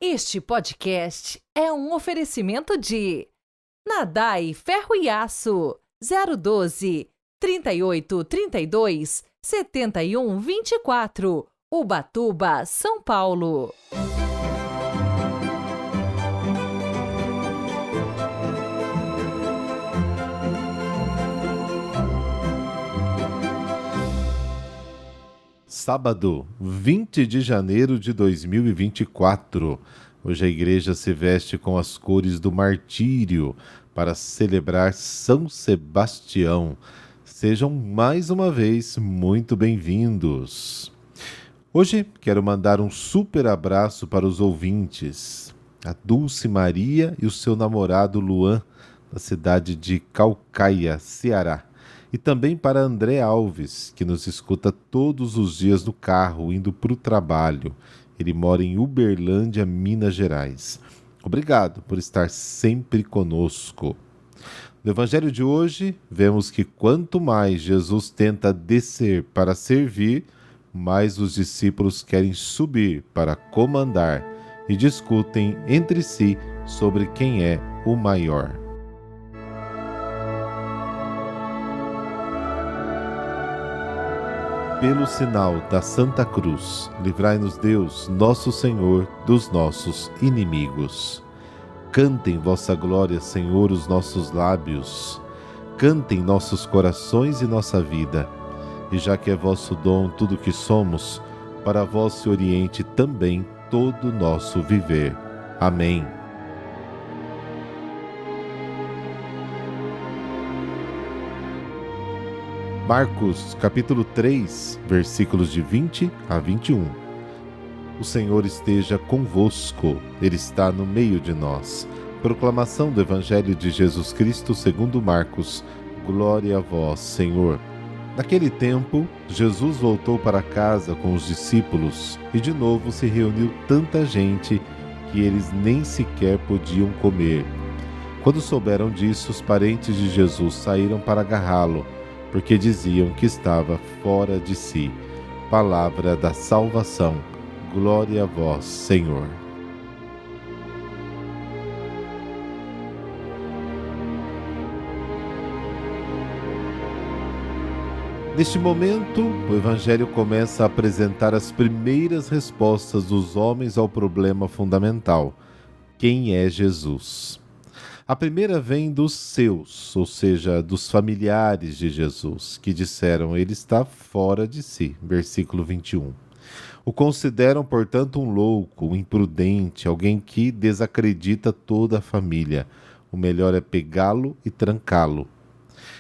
Este podcast é um oferecimento de Nadai Ferro e Aço 012 3832 7124, Ubatuba, São Paulo. Sábado, 20 de janeiro de 2024. Hoje a igreja se veste com as cores do martírio para celebrar São Sebastião. Sejam mais uma vez muito bem-vindos. Hoje quero mandar um super abraço para os ouvintes, a Dulce Maria e o seu namorado Luan, da cidade de Caucaia, Ceará. E também para André Alves, que nos escuta todos os dias no carro, indo para o trabalho. Ele mora em Uberlândia, Minas Gerais. Obrigado por estar sempre conosco. No Evangelho de hoje, vemos que quanto mais Jesus tenta descer para servir, mais os discípulos querem subir para comandar e discutem entre si sobre quem é o maior. Pelo sinal da Santa Cruz, livrai-nos Deus, nosso Senhor, dos nossos inimigos. Cantem vossa glória, Senhor, os nossos lábios. Cantem nossos corações e nossa vida. E já que é vosso dom tudo que somos, para vós se oriente também todo o nosso viver. Amém. Marcos, capítulo 3, versículos de 20 a 21. O Senhor esteja convosco, Ele está no meio de nós. Proclamação do Evangelho de Jesus Cristo segundo Marcos. Glória a vós, Senhor. Naquele tempo, Jesus voltou para casa com os discípulos e de novo se reuniu tanta gente que eles nem sequer podiam comer. Quando souberam disso, os parentes de Jesus saíram para agarrá-lo, porque diziam que estava fora de si. Palavra da salvação. Glória a vós, Senhor. Neste momento, o Evangelho começa a apresentar as primeiras respostas dos homens ao problema fundamental: quem é Jesus? A primeira vem dos seus, ou seja, dos familiares de Jesus, que disseram: ele está fora de si. Versículo 21. O consideram, portanto, um louco, um imprudente, alguém que desacredita toda a família. O melhor é pegá-lo e trancá-lo.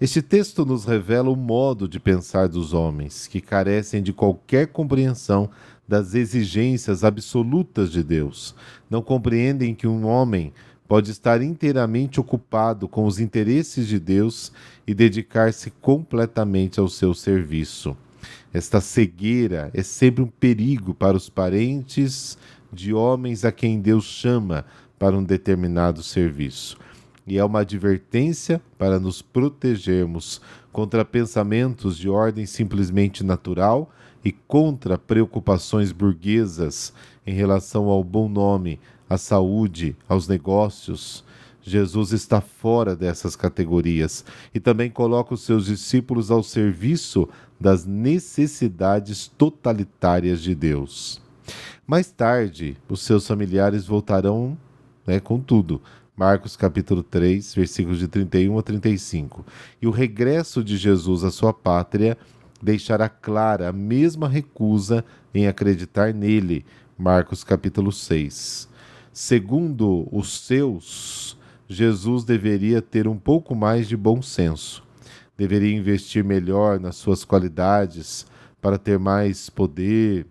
Este texto nos revela o modo de pensar dos homens, que carecem de qualquer compreensão das exigências absolutas de Deus. Não compreendem que um homem pode estar inteiramente ocupado com os interesses de Deus e dedicar-se completamente ao seu serviço. Esta cegueira é sempre um perigo para os parentes de homens a quem Deus chama para um determinado serviço. E é uma advertência para nos protegermos contra pensamentos de ordem simplesmente natural e contra preocupações burguesas em relação ao bom nome, à saúde, aos negócios. Jesus está fora dessas categorias e também coloca os seus discípulos ao serviço das necessidades totalitárias de Deus. Mais tarde, os seus familiares voltarão, com tudo. Marcos capítulo 3, versículos de 31 a 35. E o regresso de Jesus à sua pátria deixará clara a mesma recusa em acreditar nele. Marcos capítulo 6. Segundo os seus, Jesus deveria ter um pouco mais de bom senso. Deveria investir melhor nas suas qualidades para ter mais poder,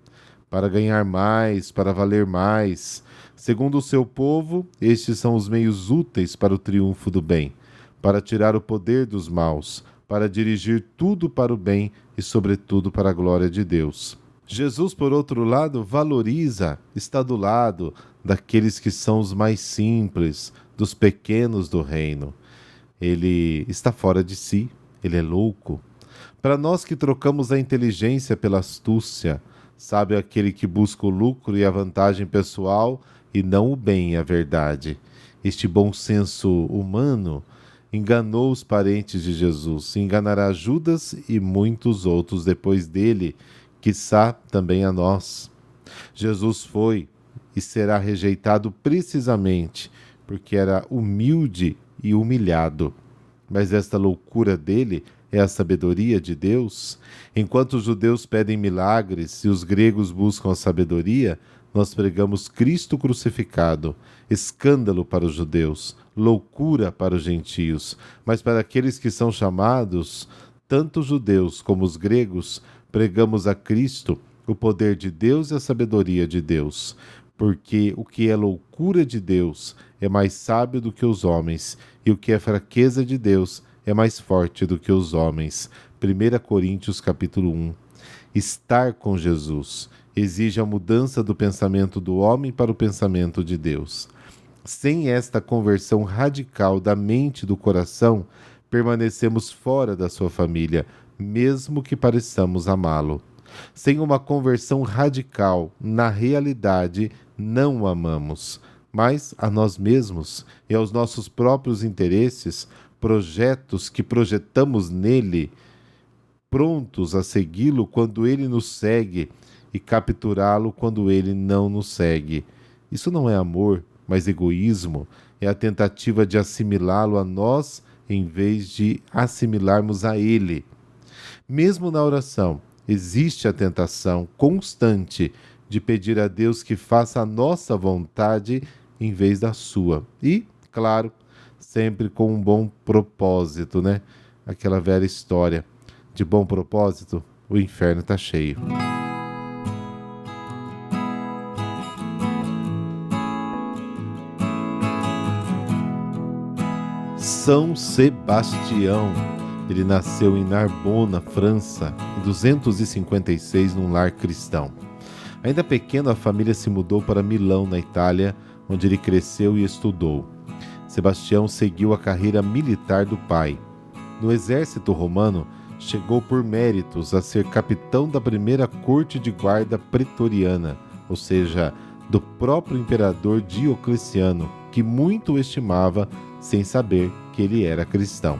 para ganhar mais, para valer mais. Segundo o seu povo, estes são os meios úteis para o triunfo do bem, para tirar o poder dos maus, para dirigir tudo para o bem e, sobretudo, para a glória de Deus. Jesus, por outro lado, valoriza, está do lado daqueles que são os mais simples, dos pequenos do reino. Ele está fora de si, ele é louco. Para nós que trocamos a inteligência pela astúcia, Sábio é aquele que busca o lucro e a vantagem pessoal e não o bem e a verdade. Este bom senso humano enganou os parentes de Jesus, enganará Judas e muitos outros depois dele, quiçá também a nós. Jesus foi e será rejeitado precisamente porque era humilde e humilhado. Mas esta loucura dele é a sabedoria de Deus? Enquanto os judeus pedem milagres e os gregos buscam a sabedoria, nós pregamos Cristo crucificado, escândalo para os judeus, loucura para os gentios, mas para aqueles que são chamados, tanto os judeus como os gregos, pregamos a Cristo, o poder de Deus e a sabedoria de Deus, porque o que é loucura de Deus é mais sábio do que os homens, e o que é fraqueza de Deus é mais forte do que os homens. 1 Coríntios capítulo 1. Estar com Jesus exige a mudança do pensamento do homem para o pensamento de Deus. Sem esta conversão radical da mente e do coração, permanecemos fora da sua família, mesmo que pareçamos amá-lo. Sem uma conversão radical, na realidade, não o amamos, mas a nós mesmos e aos nossos próprios interesses, projetos que projetamos nele, prontos a segui-lo quando ele nos segue e capturá-lo quando ele não nos segue. Isso não é amor, mas egoísmo, é a tentativa de assimilá-lo a nós em vez de assimilarmos a ele. Mesmo na oração, existe a tentação constante de pedir a Deus que faça a nossa vontade em vez da sua. E, claro, sempre com um bom propósito, né? Aquela velha história. De bom propósito, o inferno está cheio. São Sebastião. Ele nasceu em Narbona, França, em 256, num lar cristão. Ainda pequeno, a família se mudou para Milão, na Itália, onde ele cresceu e estudou. Sebastião seguiu a carreira militar do pai. No exército romano, chegou por méritos a ser capitão da primeira corte de guarda pretoriana, ou seja, do próprio imperador Diocleciano, que muito o estimava, sem saber que ele era cristão.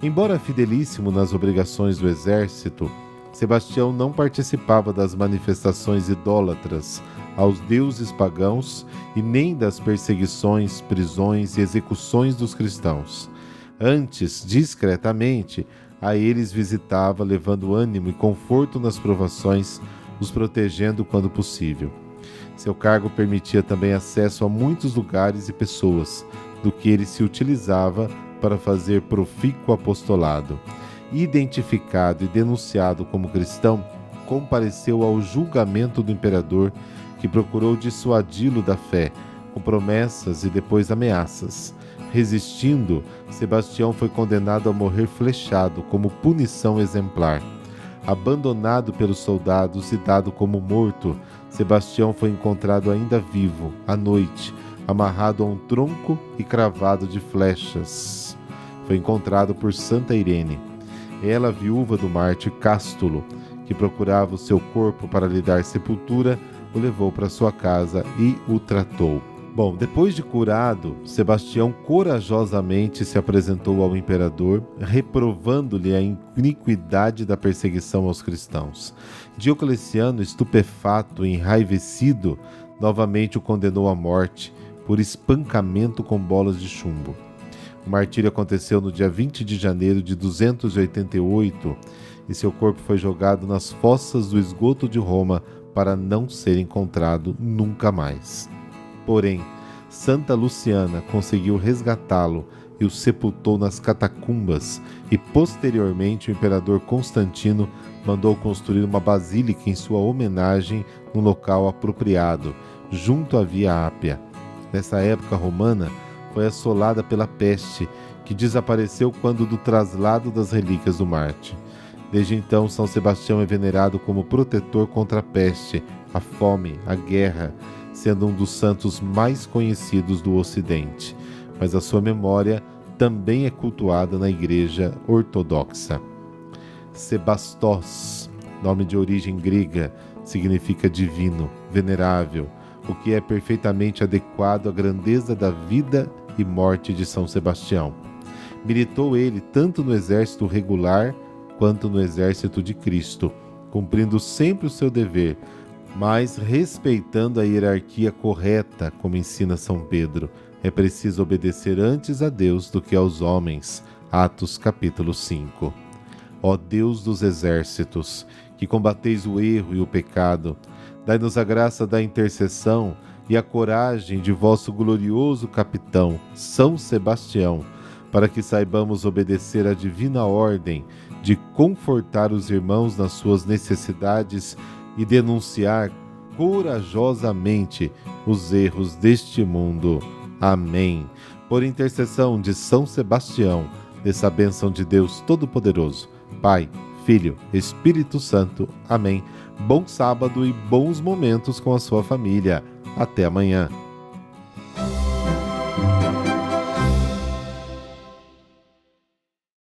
Embora fidelíssimo nas obrigações do exército, Sebastião não participava das manifestações idólatras aos deuses pagãos e nem das perseguições, prisões e execuções dos cristãos. Antes, discretamente, a eles visitava, levando ânimo e conforto nas provações, os protegendo quando possível. Seu cargo permitia também acesso a muitos lugares e pessoas, do que ele se utilizava para fazer profícuo apostolado. Identificado e denunciado como cristão, compareceu ao julgamento do imperador, que procurou dissuadi-lo da fé, com promessas e depois ameaças. Resistindo, Sebastião foi condenado a morrer flechado como punição exemplar. Abandonado pelos soldados e dado como morto, Sebastião foi encontrado ainda vivo, à noite, amarrado a um tronco e cravado de flechas. Foi encontrado por Santa Irene. Ela, viúva do mártir Cástulo, que procurava o seu corpo para lhe dar sepultura, o levou para sua casa e o tratou. Bom, depois de curado, Sebastião corajosamente se apresentou ao imperador, reprovando-lhe a iniquidade da perseguição aos cristãos. Diocleciano, estupefato e enraivecido, novamente o condenou à morte por espancamento com bolas de chumbo. O martírio aconteceu no dia 20 de janeiro de 288 e seu corpo foi jogado nas fossas do esgoto de Roma para não ser encontrado nunca mais. Porém, Santa Luciana conseguiu resgatá-lo e o sepultou nas catacumbas, e posteriormente o imperador Constantino mandou construir uma basílica em sua homenagem num local apropriado, junto à Via Ápia. Nessa época romana, foi assolada pela peste, que desapareceu quando do traslado das relíquias do mártir. Desde então, São Sebastião é venerado como protetor contra a peste, a fome, a guerra, sendo um dos santos mais conhecidos do Ocidente. Mas a sua memória também é cultuada na Igreja Ortodoxa. Sebastos, nome de origem grega, significa divino, venerável, o que é perfeitamente adequado à grandeza da vida e morte de São Sebastião. Militou ele tanto no exército regular quanto no exército de Cristo, cumprindo sempre o seu dever, mas respeitando a hierarquia correta, como ensina São Pedro. É preciso obedecer antes a Deus do que aos homens. Atos capítulo 5. Ó Deus dos exércitos, que combateis o erro e o pecado, dai-nos a graça da intercessão e a coragem de vosso glorioso capitão, São Sebastião, para que saibamos obedecer à divina ordem de confortar os irmãos nas suas necessidades e denunciar corajosamente os erros deste mundo. Amém. Por intercessão de São Sebastião, dessa bênção de Deus Todo-Poderoso, Pai, Filho, Espírito Santo. Amém. Bom sábado e bons momentos com a sua família. Até amanhã.